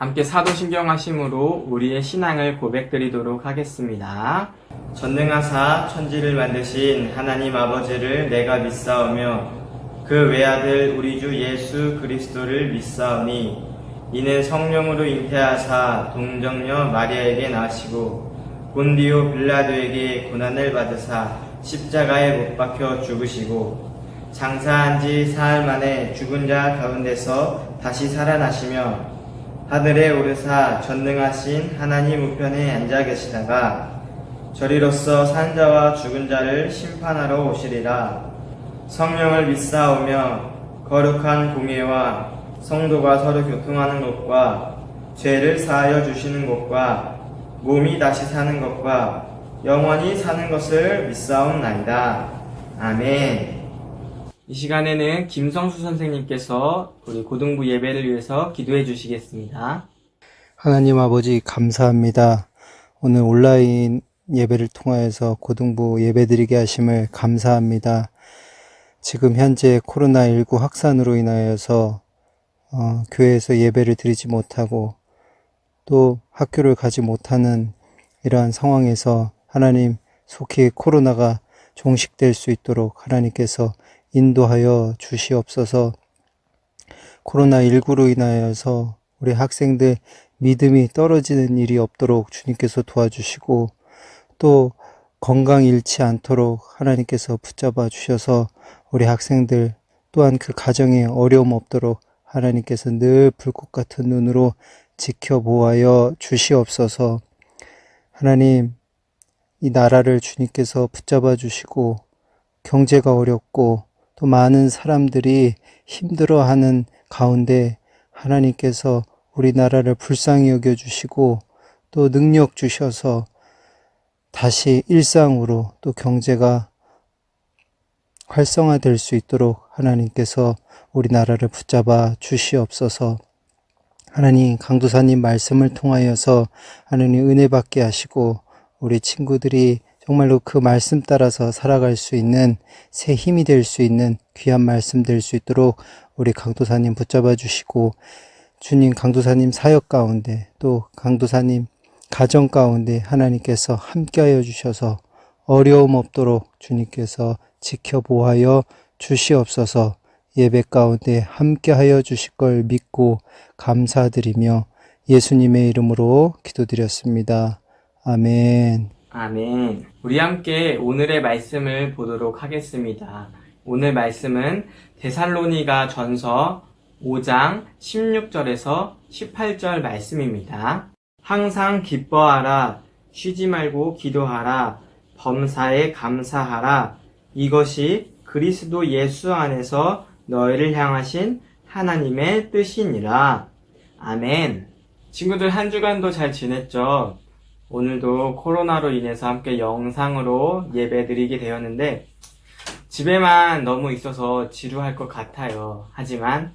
함께 사도신경하심으로 우리의 신앙을 고백드리도록 하겠습니다. 전능하사 천지를 만드신 하나님 아버지를 내가 믿사오며 그 외아들 우리 주 예수 그리스도를 믿사오니 이는 성령으로 잉태하사 동정녀 마리아에게 나시고 본디오 빌라도에게 고난을 받으사 십자가에 못 박혀 죽으시고 장사한 지 사흘 만에 죽은 자 가운데서 다시 살아나시며 하늘에 오르사 전능하신 하나님 우편에 앉아 계시다가 저리로서 산 자와 죽은 자를 심판하러 오시리라. 성령을 믿사오며 거룩한 공예와 성도가 서로 교통하는 것과 죄를 사하여 주시는 것과 몸이 다시 사는 것과 영원히 사는 것을 믿사옵나이다. 아멘. 이 시간에는 김성수 선생님께서 우리 고등부 예배를 위해서 기도해 주시겠습니다. 하나님 아버지 감사합니다. 오늘 온라인 예배를 통하여서 고등부 예배드리게 하심을 감사합니다. 지금 현재 코로나19 확산으로 인하여서 교회에서 예배를 드리지 못하고 또 학교를 가지 못하는 이러한 상황에서 하나님 속히 코로나가 종식될 수 있도록 하나님께서 인도하여 주시옵소서. 코로나19로 인하여서 우리 학생들 믿음이 떨어지는 일이 없도록 주님께서 도와주시고 또 건강 잃지 않도록 하나님께서 붙잡아 주셔서 우리 학생들 또한 그 가정에 어려움 없도록 하나님께서 늘 불꽃 같은 눈으로 지켜보아여 주시옵소서. 하나님, 이 나라를 주님께서 붙잡아 주시고 경제가 어렵고 또 많은 사람들이 힘들어하는 가운데 하나님께서 우리나라를 불쌍히 여겨주시고 또 능력 주셔서 다시 일상으로 또 경제가 활성화될 수 있도록 하나님께서 우리나라를 붙잡아 주시옵소서. 하나님, 강도사님 말씀을 통하여서 하나님 은혜 받게 하시고 우리 친구들이 정말로 그 말씀 따라서 살아갈 수 있는 새 힘이 될 수 있는 귀한 말씀 될 수 있도록 우리 강도사님 붙잡아 주시고 주님 강도사님 사역 가운데 또 강도사님 가정 가운데 하나님께서 함께하여 주셔서 어려움 없도록 주님께서 지켜보아여 주시옵소서. 예배 가운데 함께하여 주실 걸 믿고 감사드리며 예수님의 이름으로 기도드렸습니다. 아멘. 아멘. 우리 함께 오늘의 말씀을 보도록 하겠습니다. 오늘 말씀은 데살로니가 전서 5장 16절에서 18절 말씀입니다. 항상 기뻐하라, 쉬지 말고 기도하라, 범사에 감사하라. 이것이 그리스도 예수 안에서 너희를 향하신 하나님의 뜻이니라. 아멘. 친구들 한 주간도 잘 지냈죠? 오늘도 코로나로 인해서 함께 영상으로 예배드리게 되었는데 집에만 너무 있어서 지루할 것 같아요. 하지만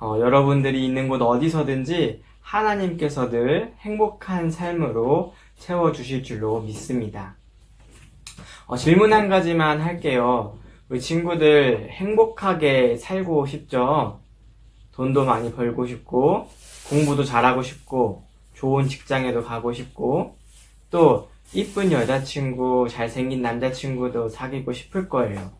여러분들이 있는 곳 어디서든지 하나님께서 늘 행복한 삶으로 채워주실 줄로 믿습니다. 질문 한 가지만 할게요. 우리 친구들 행복하게 살고 싶죠? 돈도 많이 벌고 싶고 공부도 잘하고 싶고 좋은 직장에도 가고 싶고 또 이쁜 여자친구, 잘생긴 남자친구도 사귀고 싶을 거예요.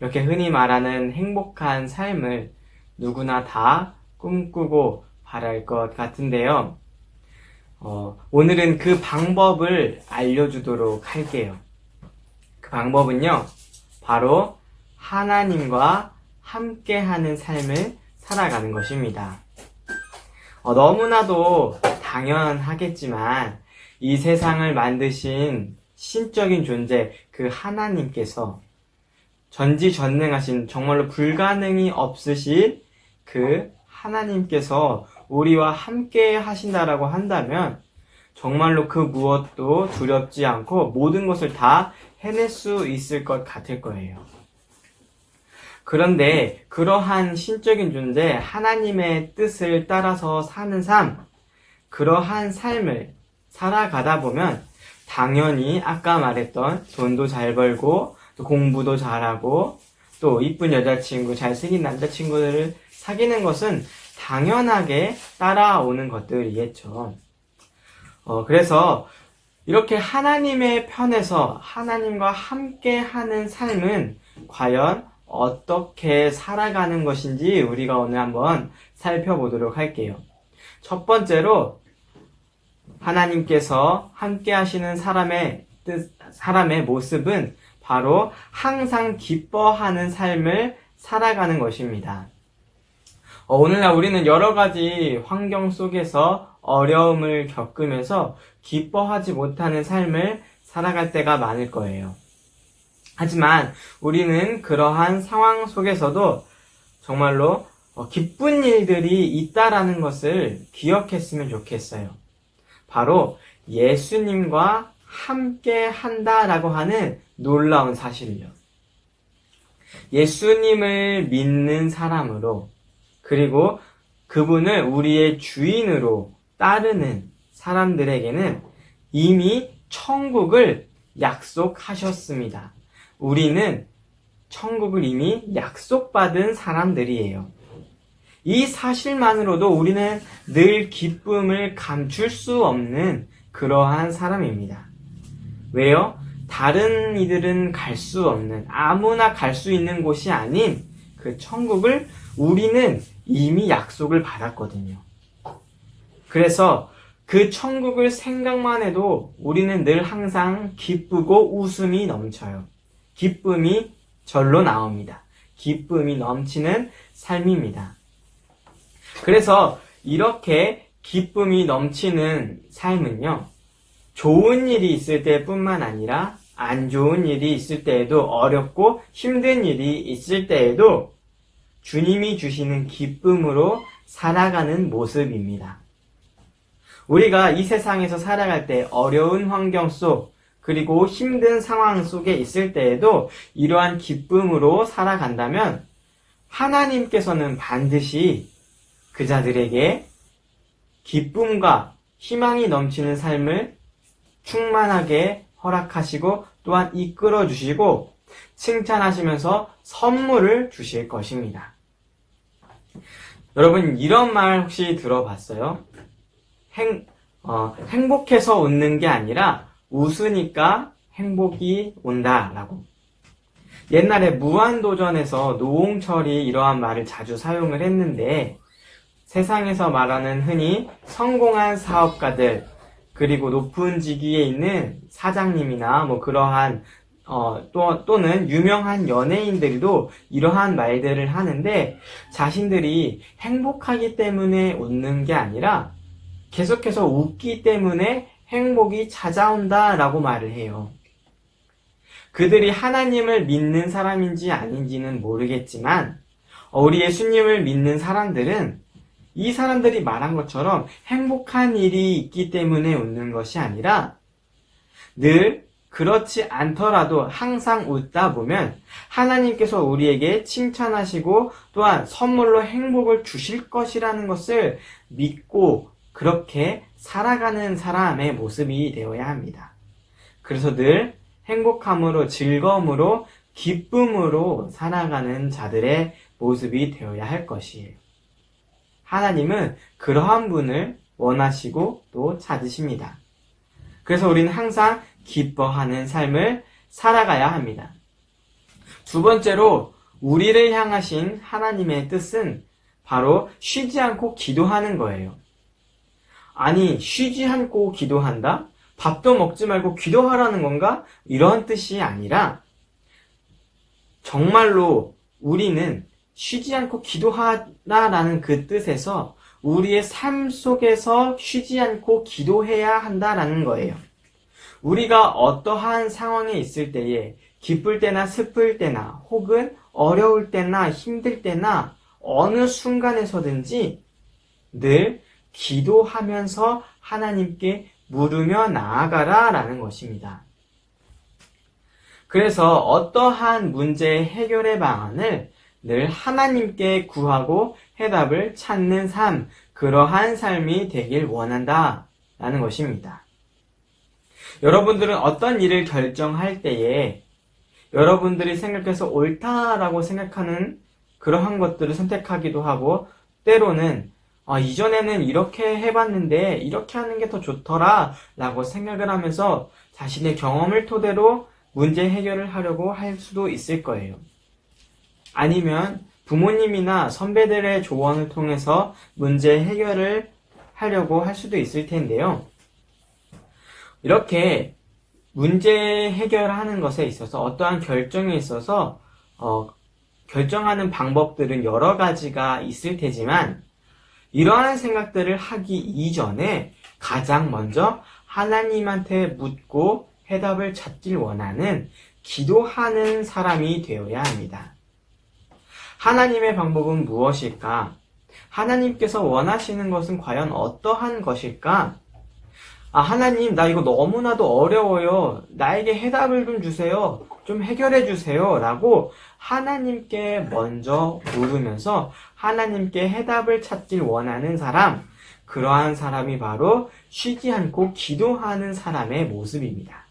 이렇게 흔히 말하는 행복한 삶을 누구나 다 꿈꾸고 바랄 것 같은데요. 오늘은 그 방법을 알려주도록 할게요. 그 방법은요, 바로 하나님과 함께하는 삶을 살아가는 것입니다. 너무나도 당연하겠지만 이 세상을 만드신 신적인 존재 그 하나님께서 전지전능하신 정말로 불가능이 없으신 그 하나님께서 우리와 함께 하신다라고 한다면 정말로 그 무엇도 두렵지 않고 모든 것을 다 해낼 수 있을 것 같을 거예요. 그런데 그러한 신적인 존재 하나님의 뜻을 따라서 사는 삶, 그러한 삶을 살아가다 보면 당연히 아까 말했던 돈도 잘 벌고 또 공부도 잘하고 또 이쁜 여자친구, 잘생긴 남자친구들을 사귀는 것은 당연하게 따라오는 것들이겠죠. 그래서 이렇게 하나님의 편에서 하나님과 함께 하는 삶은 과연 어떻게 살아가는 것인지 우리가 오늘 한번 살펴보도록 할게요. 첫 번째로 하나님께서 함께 하시는 사람의 모습은 바로 항상 기뻐하는 삶을 살아가는 것입니다. 오늘날 우리는 여러 가지 환경 속에서 어려움을 겪으면서 기뻐하지 못하는 삶을 살아갈 때가 많을 거예요. 하지만 우리는 그러한 상황 속에서도 정말로 기쁜 일들이 있다라는 것을 기억했으면 좋겠어요. 바로 예수님과 함께 한다라고 하는 놀라운 사실이요. 예수님을 믿는 사람으로 그리고 그분을 우리의 주인으로 따르는 사람들에게는 이미 천국을 약속하셨습니다. 우리는 천국을 이미 약속받은 사람들이에요. 이 사실만으로도 우리는 늘 기쁨을 감출 수 없는 그러한 사람입니다. 왜요? 다른 이들은 갈 수 없는, 아무나 갈 수 있는 곳이 아닌 그 천국을 우리는 이미 약속을 받았거든요. 그래서 그 천국을 생각만 해도 우리는 늘 항상 기쁘고 웃음이 넘쳐요. 기쁨이 절로 나옵니다. 기쁨이 넘치는 삶입니다. 그래서 이렇게 기쁨이 넘치는 삶은요, 좋은 일이 있을 때뿐만 아니라 안 좋은 일이 있을 때에도, 어렵고 힘든 일이 있을 때에도 주님이 주시는 기쁨으로 살아가는 모습입니다. 우리가 이 세상에서 살아갈 때 어려운 환경 속, 그리고 힘든 상황 속에 있을 때에도 이러한 기쁨으로 살아간다면 하나님께서는 반드시 그 자들에게 기쁨과 희망이 넘치는 삶을 충만하게 허락하시고 또한 이끌어 주시고 칭찬하시면서 선물을 주실 것입니다. 여러분, 이런 말 혹시 들어봤어요? 행복해서 웃는 게 아니라 웃으니까 행복이 온다라고. 옛날에 무한도전에서 노홍철이 이러한 말을 자주 사용을 했는데, 세상에서 말하는 흔히 성공한 사업가들, 그리고 높은 직위에 있는 사장님이나 뭐 그러한 또는 유명한 연예인들도 이러한 말들을 하는데, 자신들이 행복하기 때문에 웃는 게 아니라 계속해서 웃기 때문에 행복이 찾아온다라고 말을 해요. 그들이 하나님을 믿는 사람인지 아닌지는 모르겠지만 우리 예수님을 믿는 사람들은 이 사람들이 말한 것처럼 행복한 일이 있기 때문에 웃는 것이 아니라 늘 그렇지 않더라도 항상 웃다 보면 하나님께서 우리에게 칭찬하시고 또한 선물로 행복을 주실 것이라는 것을 믿고 그렇게 살아가는 사람의 모습이 되어야 합니다. 그래서 늘 행복함으로, 즐거움으로, 기쁨으로 살아가는 자들의 모습이 되어야 할 것이에요. 하나님은 그러한 분을 원하시고 또 찾으십니다. 그래서 우리는 항상 기뻐하는 삶을 살아가야 합니다. 두 번째로 우리를 향하신 하나님의 뜻은 바로 쉬지 않고 기도하는 거예요. 아니, 쉬지 않고 기도한다? 밥도 먹지 말고 기도하라는 건가? 이런 뜻이 아니라 정말로 우리는 쉬지 않고 기도하라는 그 뜻에서 우리의 삶 속에서 쉬지 않고 기도해야 한다라는 거예요. 우리가 어떠한 상황에 있을 때에 기쁠 때나 슬플 때나 혹은 어려울 때나 힘들 때나 어느 순간에서든지 늘 기도하면서 하나님께 물으며 나아가라 라는 것입니다. 그래서 어떠한 문제의 해결의 방안을 늘 하나님께 구하고 해답을 찾는 삶, 그러한 삶이 되길 원한다 라는 것입니다. 여러분들은 어떤 일을 결정할 때에 여러분들이 생각해서 옳다라고 생각하는 그러한 것들을 선택하기도 하고 때로는 이전에는 이렇게 해봤는데 이렇게 하는 게 더 좋더라 라고 생각을 하면서 자신의 경험을 토대로 문제 해결을 하려고 할 수도 있을 거예요. 아니면 부모님이나 선배들의 조언을 통해서 문제 해결을 하려고 할 수도 있을 텐데요. 이렇게 문제 해결하는 것에 있어서 어떠한 결정에 있어서 결정하는 방법들은 여러 가지가 있을 테지만 이러한 생각들을 하기 이전에 가장 먼저 하나님한테 묻고 해답을 찾길 원하는 기도하는 사람이 되어야 합니다. 하나님의 방법은 무엇일까? 하나님께서 원하시는 것은 과연 어떠한 것일까? 하나님, 나 이거 너무나도 어려워요. 나에게 해답을 좀 주세요. 좀 해결해 주세요. 라고 하나님께 먼저 물으면서 하나님께 해답을 찾길 원하는 사람, 그러한 사람이 바로 쉬지 않고 기도하는 사람의 모습입니다.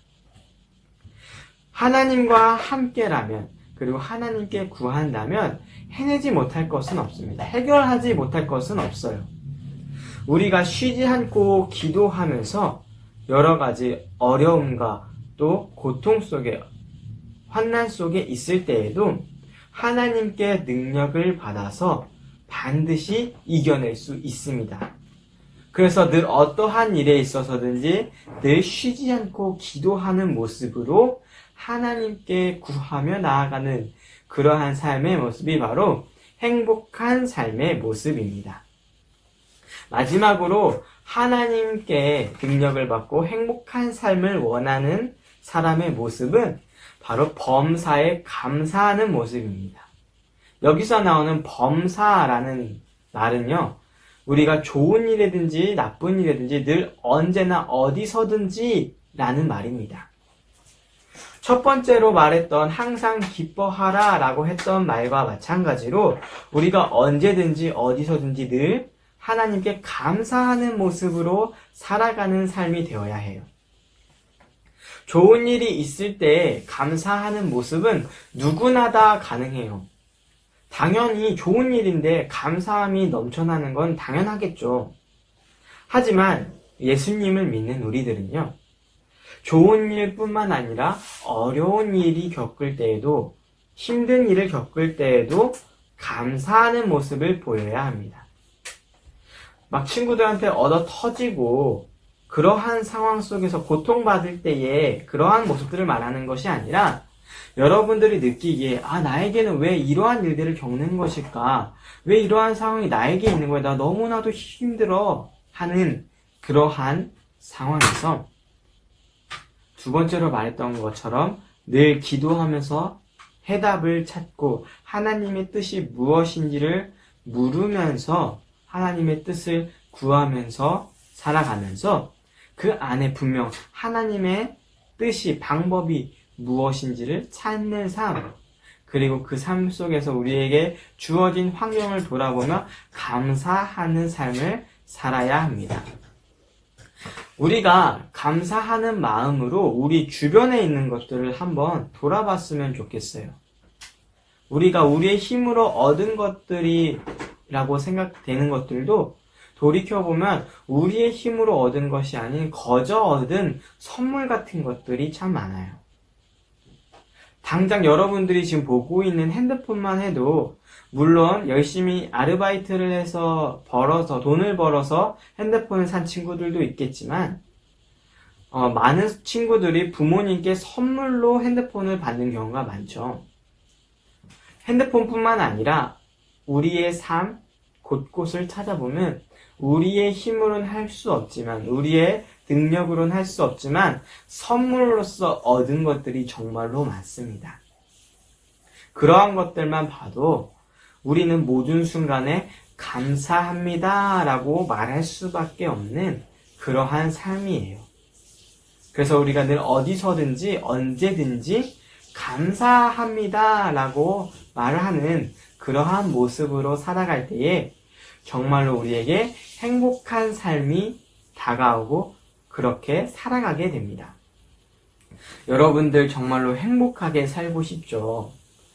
하나님과 함께라면, 그리고 하나님께 구한다면 해내지 못할 것은 없습니다. 해결하지 못할 것은 없어요. 우리가 쉬지 않고 기도하면서 여러 가지 어려움과 또 고통 속에, 환난 속에 있을 때에도 하나님께 능력을 받아서 반드시 이겨낼 수 있습니다. 그래서 늘 어떠한 일에 있어서든지 늘 쉬지 않고 기도하는 모습으로 하나님께 구하며 나아가는 그러한 삶의 모습이 바로 행복한 삶의 모습입니다. 마지막으로 하나님께 능력을 받고 행복한 삶을 원하는 사람의 모습은 바로 범사에 감사하는 모습입니다. 여기서 나오는 범사라는 말은요, 우리가 좋은 일이든지 나쁜 일이든지 늘 언제나 어디서든지 라는 말입니다. 첫 번째로 말했던 항상 기뻐하라 라고 했던 말과 마찬가지로 우리가 언제든지 어디서든지 늘 하나님께 감사하는 모습으로 살아가는 삶이 되어야 해요. 좋은 일이 있을 때 감사하는 모습은 누구나 다 가능해요. 당연히 좋은 일인데 감사함이 넘쳐나는 건 당연하겠죠. 하지만 예수님을 믿는 우리들은요, 좋은 일뿐만 아니라 어려운 일이 겪을 때에도, 힘든 일을 겪을 때에도 감사하는 모습을 보여야 합니다. 막 친구들한테 얻어 터지고 그러한 상황 속에서 고통받을 때에 그러한 모습들을 말하는 것이 아니라 여러분들이 느끼기에 나에게는 왜 이러한 일들을 겪는 것일까? 왜 이러한 상황이 나에게 있는 거야? 나 너무나도 힘들어 하는 그러한 상황에서 두 번째로 말했던 것처럼 늘 기도하면서 해답을 찾고 하나님의 뜻이 무엇인지를 물으면서 하나님의 뜻을 구하면서 살아가면서 그 안에 분명 하나님의 뜻이, 방법이 무엇인지를 찾는 삶, 그리고 그 삶 속에서 우리에게 주어진 환경을 돌아보며 감사하는 삶을 살아야 합니다. 우리가 감사하는 마음으로 우리 주변에 있는 것들을 한번 돌아봤으면 좋겠어요. 우리가 우리의 힘으로 얻은 것들이라고 생각되는 것들도 돌이켜보면 우리의 힘으로 얻은 것이 아닌 거저 얻은 선물 같은 것들이 참 많아요. 당장 여러분들이 지금 보고 있는 핸드폰만 해도 물론 열심히 아르바이트를 해서 돈을 벌어서 핸드폰을 산 친구들도 있겠지만 많은 친구들이 부모님께 선물로 핸드폰을 받는 경우가 많죠. 핸드폰뿐만 아니라 우리의 삶 곳곳을 찾아보면 우리의 힘으로는 할 수 없지만, 우리의 능력으로는 할 수 없지만 선물로서 얻은 것들이 정말로 많습니다. 그러한 것들만 봐도 우리는 모든 순간에 감사합니다 라고 말할 수밖에 없는 그러한 삶이에요. 그래서 우리가 늘 어디서든지 언제든지 감사합니다 라고 말하는 그러한 모습으로 살아갈 때에 정말로 우리에게 행복한 삶이 다가오고 그렇게 살아가게 됩니다. 여러분들 정말로 행복하게 살고 싶죠?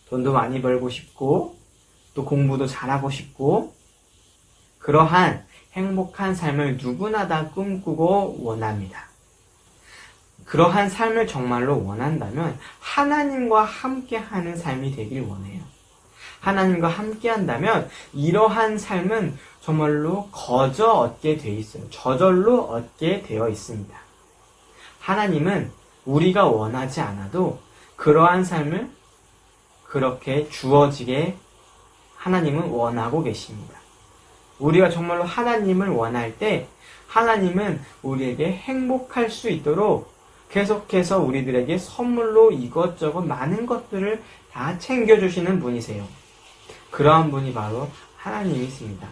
돈도 많이 벌고 싶고 또 공부도 잘하고 싶고 그러한 행복한 삶을 누구나 다 꿈꾸고 원합니다. 그러한 삶을 정말로 원한다면 하나님과 함께하는 삶이 되길 원해요. 하나님과 함께한다면 이러한 삶은 정말로 거저 얻게 돼 있어요. 저절로 얻게 되어 있습니다. 하나님은 우리가 원하지 않아도 그러한 삶을 그렇게 주어지게 하나님은 원하고 계십니다. 우리가 정말로 하나님을 원할 때 하나님은 우리에게 행복할 수 있도록 계속해서 우리들에게 선물로 이것저것 많은 것들을 다 챙겨주시는 분이세요. 그러한 분이 바로 하나님이십니다.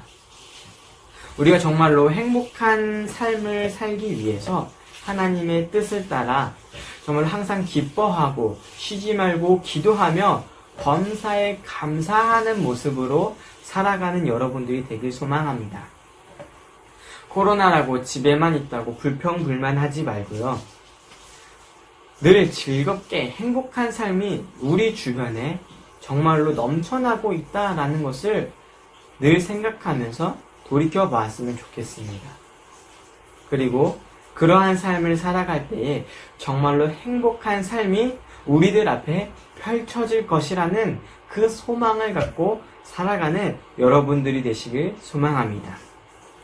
우리가 정말로 행복한 삶을 살기 위해서 하나님의 뜻을 따라 정말 항상 기뻐하고 쉬지 말고 기도하며 범사에 감사하는 모습으로 살아가는 여러분들이 되길 소망합니다. 코로나라고 집에만 있다고 불평불만하지 말고요. 늘 즐겁게 행복한 삶이 우리 주변에 정말로 넘쳐나고 있다라는 것을 늘 생각하면서 돌이켜 보았으면 좋겠습니다. 그리고 그러한 삶을 살아갈 때에 정말로 행복한 삶이 우리들 앞에 펼쳐질 것이라는 그 소망을 갖고 살아가는 여러분들이 되시길 소망합니다.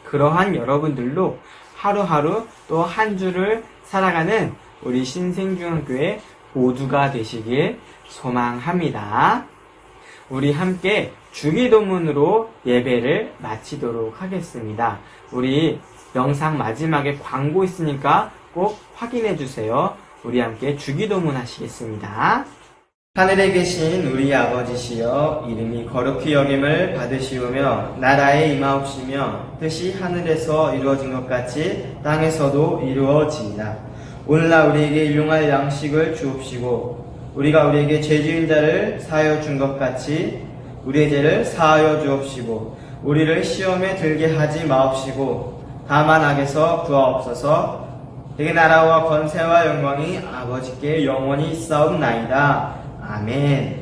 그러한 여러분들로 하루하루 또 한 주를 살아가는 우리 신생중앙교회 모두가 되시길 소망합니다. 우리 함께 주기도문으로 예배를 마치도록 하겠습니다. 우리 영상 마지막에 광고 있으니까 꼭 확인해 주세요. 우리 함께 주기도문 하시겠습니다. 하늘에 계신 우리 아버지시여, 이름이 거룩히 여김을 받으시오며 나라에 임하옵시며 뜻이 하늘에서 이루어진 것 같이 땅에서도 이루어지이다. 오늘날 우리에게 일용할 양식을 주옵시고 우리가 우리에게 죄 지은 자를 사하여 준 것 같이 우리의 죄를 사하여 주옵시고 우리를 시험에 들게 하지 마옵시고 다만 악에서 구하옵소서. 되게 나라와 권세와 영광이 아버지께 영원히 있사옵나이다. 아멘.